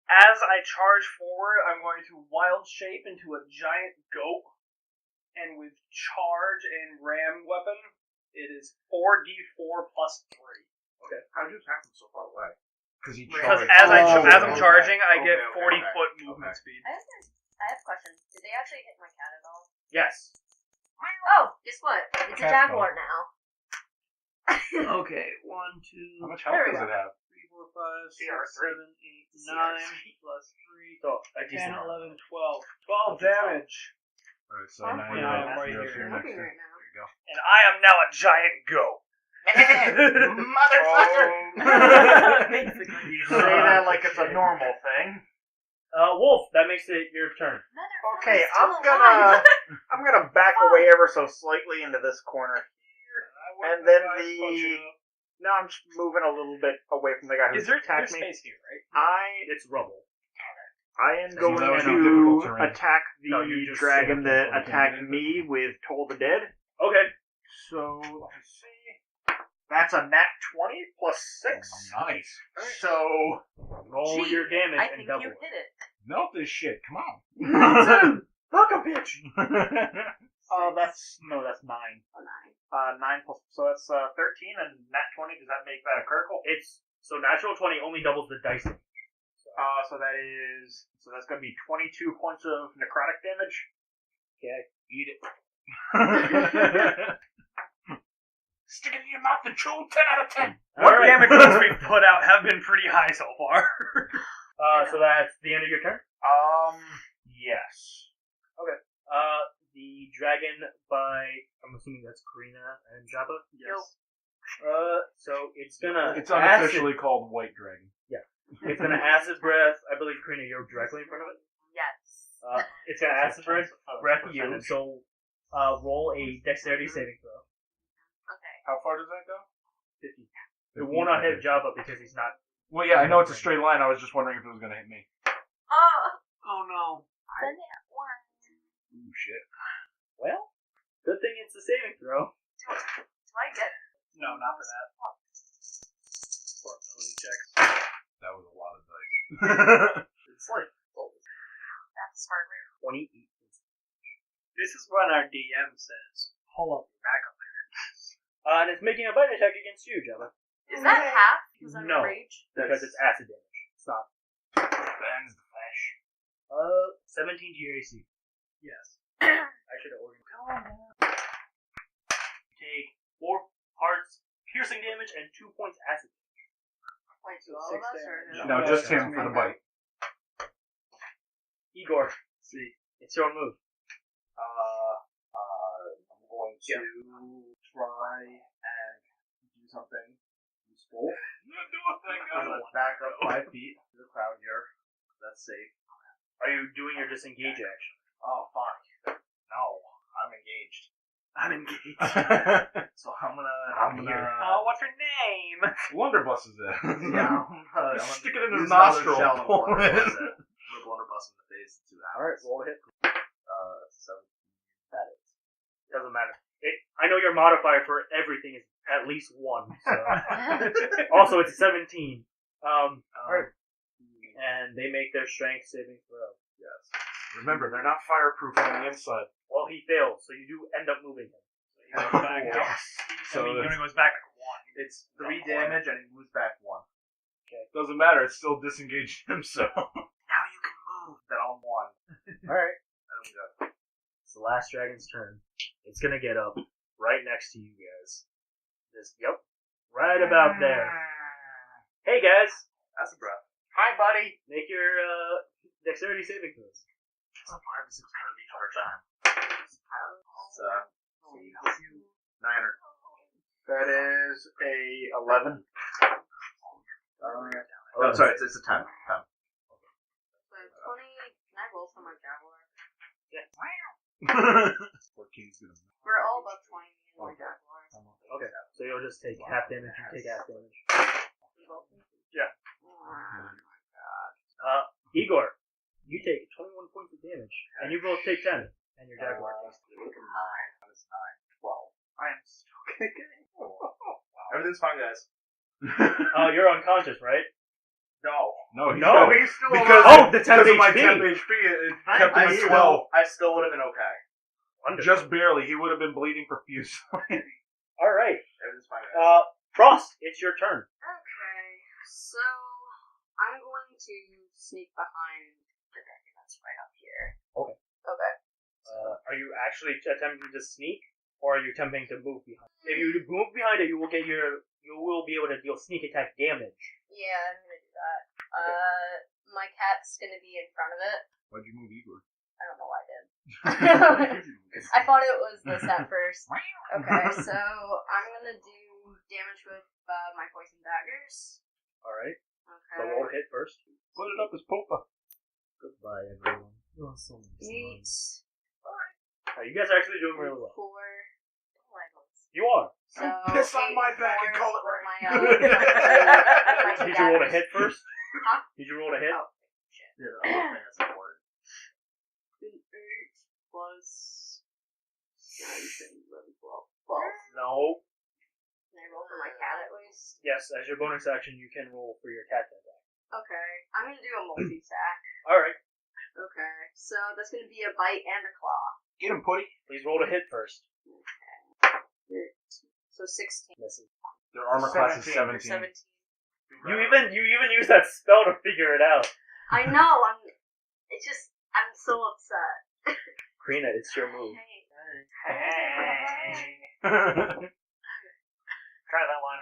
As I charge forward, I'm going to wild shape into a giant goat. And with charge and ram weapon, it is 4d4 plus 3. How'd you attack him so far away? Because he Because charged. as I'm charging, I get Okay, 40-foot okay. movement speed. I have a question. Did they actually hit my cat at all? Yes. Oh, guess what? It's a Cat's jaguar now. Okay, 1, 2, How much health There we does go. it have? 3, 4, 5, 6, CR3. 7, 8, 9, plus 3, So, a 10, decent 11, 12. 12 damage. Alright, so Oh, now yeah, you're I'm up right you're here. up I'm next looking turn. right now. There you go. And I am now a giant goat. Motherfucker! Basically. You say that like it's a normal thing. Wolf, that makes it your turn. Okay, I'm gonna back away ever so slightly into this corner. And then Now I'm just moving a little bit away from the guy who Is there attacked me. space here, right? It's rubble. I am So going that was not to difficult terrain. attack the No, you just dragon say that okay. attacked me with Toll the Dead. Okay. So, let's see. That's a nat 20 plus 6. Nice. So, Roll Gee, your damage I and think double you it. hit it. Melt this shit. Come on. fuck a bitch! That's 9. Oh, 9. 9 plus, so that's 13 and nat 20. Does that make that a critical? It's so natural 20 only doubles the dice. So that's going to be 22 points of necrotic damage. Okay. Eat it. Stick it in your mouth and chew. 10 out of 10. What Alright. damage rolls we've put out have been pretty high so far. So that's the end of your turn. Yes. The dragon I'm assuming that's Karina and Jabba. Yo. So it's gonna It's unofficially called White Dragon. It's gonna acid breath. I believe Karina, you're directly in front of it. Yes. It's gonna acid breath you. So roll a dexterity saving throw. Okay. How far does that go? 50. It will not hit Jabba because he's not. Well, yeah, I know it's a straight line. I was just wondering if it was going to hit me. Oh no. Send it one. Ooh, shit. Well, good thing it's a saving throw. Do I get? No, not for that. For ability checks. That was a lot of dice. It's like That's hardware. 28. This is when our DM says, "Pull up your back up." And it's making a bite attack against you, Jabba. Is that half? Because I'm No. rage. Because it's acid damage. It's not. Bends the flesh. 17 to your AC. Yes. I should have ordered. Take 4 parts piercing damage and 2 points acid damage. Wait, to all of us or no? No, just him for the bite. Igor, it's your move. I'm going to try and do something useful. I'm going to back up 5 feet to the crowd here. That's safe. Are you doing your disengage action? Oh, fuck. No, I'm engaged. I'm engaged. So I'm I'm gonna. here. Oh, what's her name? Blunderbuss is it? Yeah, Stick it in his use another nostril. shell and blunderbuss it. I'm gonna blunderbuss in the face and see what Alright, happens. roll a hit. 7. That is. Doesn't matter. I know your modifier for everything is at least 1. So. Also, it's 17. Alright. And they make their strength saving throw. Yes. Remember, they're not fireproof on the inside. Well, he fails, so you do end up moving him. He goes back out. Yes. I mean, he only goes back like 1. It's 3 damage and he moves back 1. Doesn't matter, it's still disengaged him, so. Now you can move. Then I'm 1. Alright. I'm good. It's the last dragon's turn. It's gonna get up right next to you guys. Yep. Right about there. Hey guys! That's a breath. Hi, buddy. Make your dexterity saving throws. It's a 5 or 6 turn each other time. It's 9er. That is a 11. Oh, sorry, it's a 10. 10. So 20. Can I roll for my jaguar? 14's gonna. We're all above 20 in my jaguar. Okay, so you'll just take half damage and take half damage. Yeah. Igor, you take 21 points of damage, and you both take 10, and your jaguar takes 9. That's 9. 12. I am still kicking. Everything's fine, guys. You're unconscious, right? No. No, He's still because alive. the 10 because of my HP. 10 HP, it kept him at 12. I still would have been okay. Wonderful. Just barely. He would have been bleeding profusely. Alright. Everything's fine, guys. Frost, it's your turn. Okay, so I'm going to sneak behind the dragon that's right up here. Okay. Okay. Are you actually attempting to sneak, or are you attempting to move behind? If you move behind it, you will be able to deal sneak attack damage. Yeah, I'm gonna do that. My cat's gonna be in front of it. Why'd you move Igor? I don't know why I did. I thought it was this at first. Okay, so I'm gonna do damage with my poison daggers. Alright. Okay. So roll to hit first. Put it up as Popa. Goodbye, everyone. Oh, so nice. 8. You guys are actually doing really well. 4. You are. So Piss on my 8 back and call it for right. my, my Did you roll to hit first? Huh? Did you roll to hit? Oh. Yeah, the other thing that's important. 8 plus 9, 10, 11, 12. No. Can I roll for my cat at least? Yes, as your bonus action, you can roll for your cat attack. Okay, I'm gonna do a multi-sack. Alright. Okay, so that's gonna be a bite and a claw. Get him, Putty. Please roll to hit first. So 16. Misses. Their armor class is 17. 17. You even use that spell to figure it out. I know. I'm so upset. Karina, it's your move. Hey.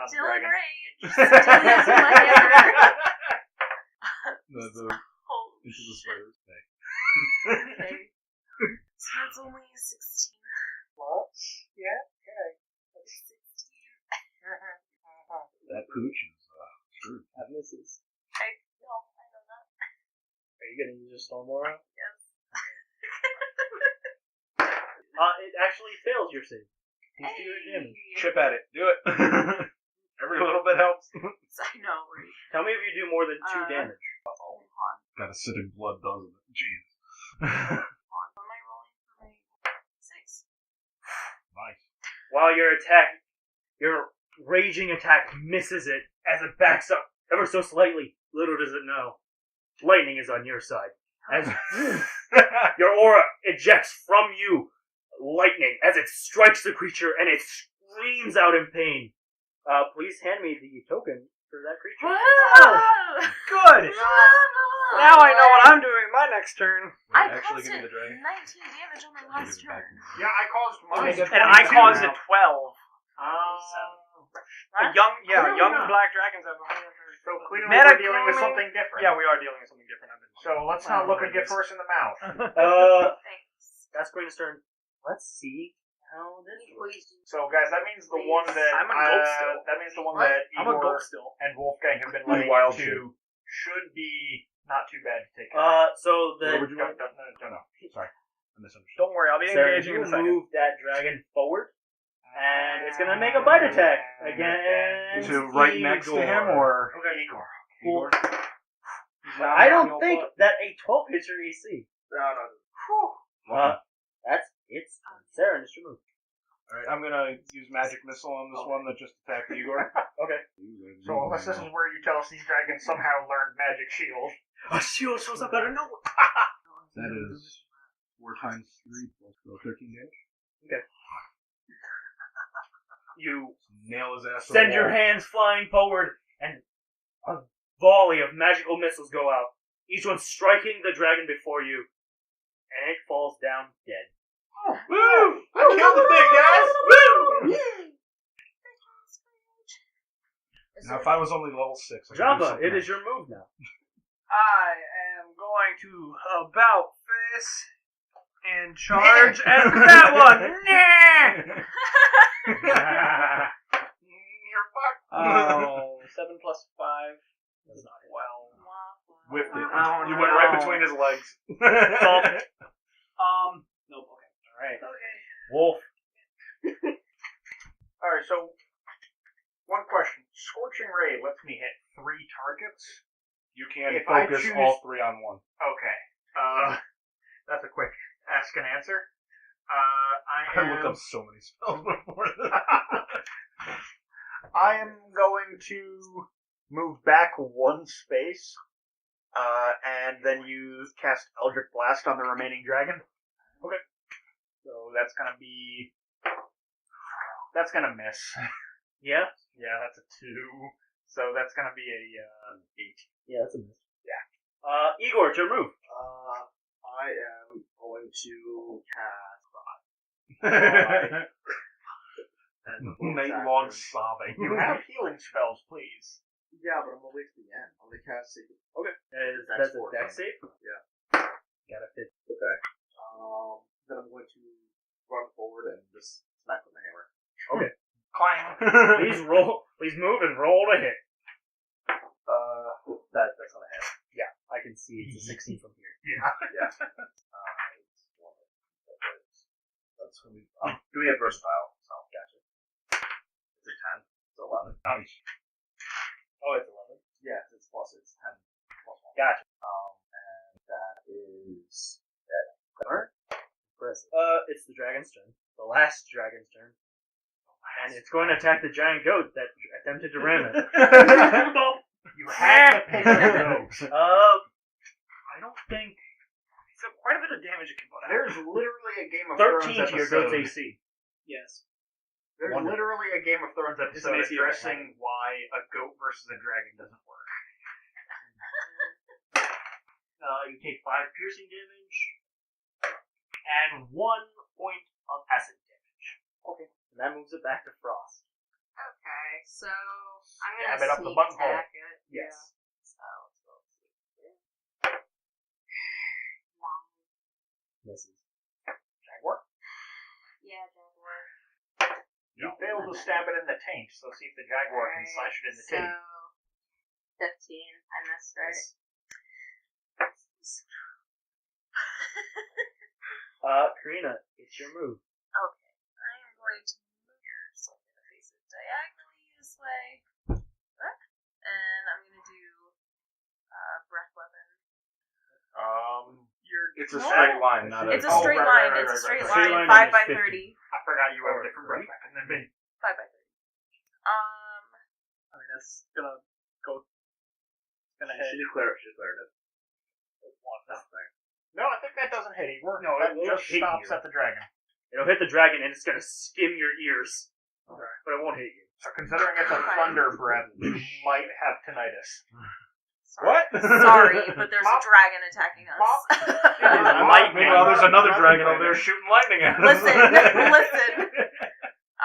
on the Still dragon. enraged. Still using my hammer. The Holy into the shit. spiders. Hey. Okay. So that's only a 16. Well, yeah, okay. That's 16. That pooch is true. That misses. I know that. Are you gonna use your storm aura? Yes. It actually fails your save. Please do your damage. Chip at it. Do it. Every little bit helps. I know, right? Tell me if you do more than 2 damage. Hold on. Got acidic blood, doesn't it? Jeez. Hold on. What am I rolling for my 6? Nice. While your raging attack misses it as it backs up ever so slightly. Little does it know, lightning is on your side. As your aura ejects from you lightning as it strikes the creature and it screams out in pain. Please hand me the token for that creature. Good! Now I know what I'm doing my next turn. I actually caused give me it the dragon. 19 damage on my last turn. Yeah, I caused mine. And I caused it 12. Young black dragons have 100. So clearly Meta we're dealing with gaming? something different. Yeah, we are dealing with something different. So let's not look and get first in the mouth. Thanks. That's Green's turn. Let's see how this works. So guys, that means the one that I'm a goat still. that means the one What? that I'm a Igor goat still. and Wolfgang have been letting Wild into should be not too bad to take care of. So What the would you like? No. Sorry. I misunderstood. Don't worry, I'll be Sarah, engaging you in a second. move that dragon forward, and it's gonna make a bite attack against To right next to him, or Okay, Igor. Cool. He's not I on don't your think butt. that a 12 hits your AC. Okay. It's Sarah, Mr. Move. Alright, I'm gonna use magic missile on this one that just attacked Igor. Okay. So unless this is where you tell us these dragons somehow learned magic shield. A shield shows up out of nowhere. That is 4 times 3 plus 13 damage. You Nail his ass. to the send your wall. hands flying forward, and a volley of magical missiles go out, each one striking the dragon before you, and it falls down dead. Woo! I killed the thing, guys! Woo! Now, if I was only level 6, I could do Java, something it is else. your move now. I am going to about face and charge at that one. Nah! You're fucked. Oh, 7 plus 5 is 12. Whipped it. Oh, You went right no. between his legs. Nope, okay. Alright. Okay. Wolf. Alright, so one question. Scorching Ray lets me hit 3 targets. You can If I focus choose- all 3 on one. Okay. That's a quick ask and answer. I looked up so many spells before this. I am going to move back 1 space, and then cast Eldritch Blast on the remaining dragon. Okay. So that's gonna miss. Yeah? Yeah, that's a 2. So that's gonna be a 8. Yeah, that's a miss. Igor, it's your move. I am going to cast Night long sobbing. You have healing spells, please. Yeah, but I'm gonna wait to the end. I'm gonna cast Sacred. That's a 14. dex save? Yeah. Got a 50. Okay. Then I'm going to run forward and just smack with my hammer. Clang. Please move and roll to hit. That's gonna hit. Yeah, I can see it's a 16 from here. Yeah. Yeah. That's gonna be. I'm doing it versatile, so gotcha. It's a 10. It's 11. Nice. Oh, it's 11. Yeah, it's 10 plus 1. Gotcha. And that is Alright. Impressive. It's the dragon's turn. The last dragon's turn. And it's going to attack the giant goat that attempted to ram it. You had to pick those. I don't think... So quite a bit of damage it can put out. There's literally a Game of 13 Thrones to your goat's episode. AC. Yes. There's Wonderful. literally a Game of Thrones episode It's an AC addressing why a goat versus a dragon doesn't work. You take 5 piercing damage and 1 point of acid damage. Okay. And that moves it back to Frost. Okay, so I'm Jab gonna it up the sneak bunghole. attack it. Yes. So let's see. Misses. Jaguar. Yeah, Jaguar. You failed to stab it in the taint, so see if the Jaguar can slash it in the taint. So 15. I missed, right? Karina, it's your move. Okay, I am going to move here, so I'm going to face it diagonally this way. And I'm going to do breath weapon. It's a straight line, not It's a a... straight right, line. right, It's a right, straight right. Straight line. line 5 by is 30. I forgot you have a different breath weapon than me. 5 by 30. I mean, that's gonna go. Gonna hit. She declared it. No, I think that doesn't hit. No, That it won't just hit stops you. at the dragon. It'll hit the dragon and it's gonna skim your ears. Okay. But it won't hit you. So considering it's a thunder breath, you might have tinnitus. What? Sorry, but there's a Mop. dragon attacking us. Lightning. Meanwhile, there's another dragon over there shooting lightning at us. Listen.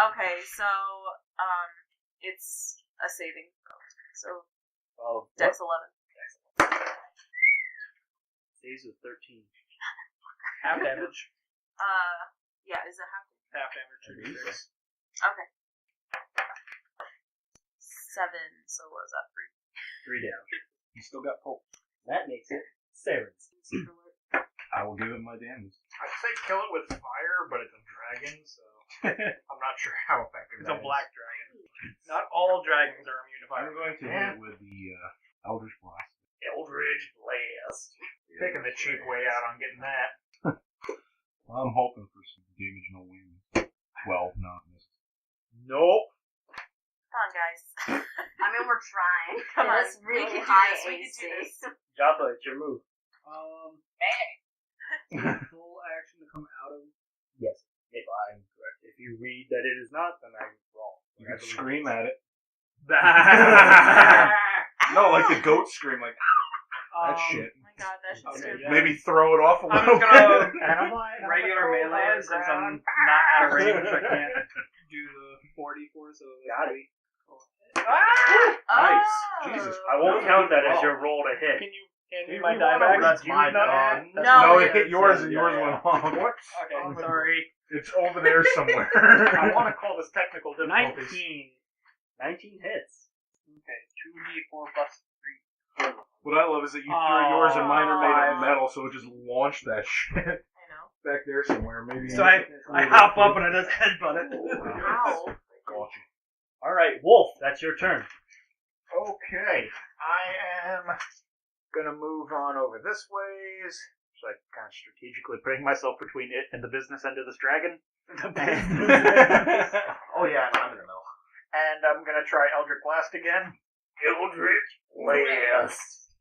Okay, so it's a saving throw. So Oh, Dex 11. Saves with 13. Half damage. Yeah, is it half? Half damage. 2d6. Okay. 7. So what was that? 3 down. You still got pulp. That makes it Saren's. I will give it my damage. I'd say kill it with fire, but it's a dragon, so I'm not sure how effective It's that a is. black dragon. Not all dragons are immune to fire. I'm going to hit it with the Eldritch Blast. Eldridge Blast. Taking the cheap way out on getting that. I'm hoping for some damage, no win. 12, not missed. Nope. Come on, guys. I mean, we're trying. Come on, It's we really can do high this, we can AC. do this. Joppa, it's your move. Full action to come out of. Yes, if I'm correct. If you read that it is not, then I'm wrong. You can scream at it. That. No, like the goat scream, like, that shit. Oh my god, that shit's Okay, stupid. yeah. Maybe throw it off a I'm little just gonna Animal regular melee it since I'm not out of range. I can't do the 4d4, so Got it. Nice. Oh. Jesus. I won't count that as your roll to hit. Can you hand me If my you die wanna back? That's my gun. No, No, it hit yours and yeah, yours yeah. went off. What? Okay, sorry. It's over there somewhere. I want to call this technical difficulties. 19 hits. Okay, 2d4 plus 3. What I love is that you threw yours and mine are made of Oh. metal, so it just launched that shit I know. back there somewhere. Maybe. So I hop up and I just headbutt it. Ow. Gotcha. Alright, Wolf, that's your turn. Okay, I am gonna move on over this ways. So I'm kind of strategically putting myself between it and the business end of this dragon. Oh yeah, I'm in the middle. And I'm gonna try Eldritch Blast again. Eldritch Blast.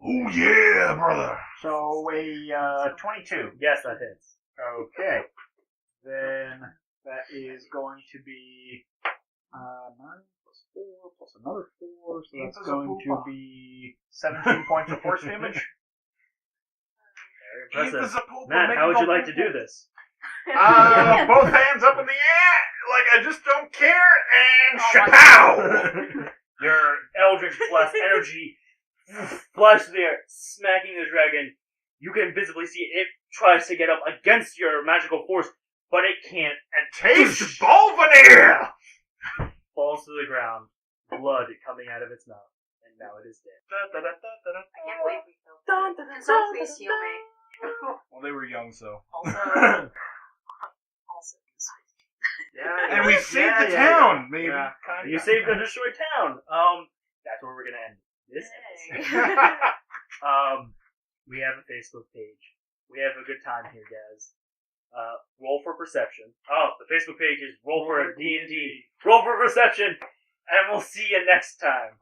Oh yeah, brother. So a 22. Yes, that hits. Okay. Then that is going to be 9 plus 4 plus another 4, so that's going to be 17 points of force damage. Very impressive. Matt, how would you like to do this? Both hands up in the air, like I just don't care, and Oh my shapow! Your Eldritch Blast energy flashes there, smacking the dragon. You can visibly see it tries to get up against your magical force, but it can't, and Taste ball veneer! falls to the ground, blood coming out of its mouth, and now it is dead. I can't believe we killed him. Can someone please heal me? Well, they were young, so. Also, Yeah, And we saved the town, maybe. Yeah. You saved a destroyed town. That's where we're gonna end this Yay. episode. We have a Facebook page. We have a good time here, guys. Roll for perception. Oh, the Facebook page is Roll for D&D. Roll for perception, and we'll see you next time.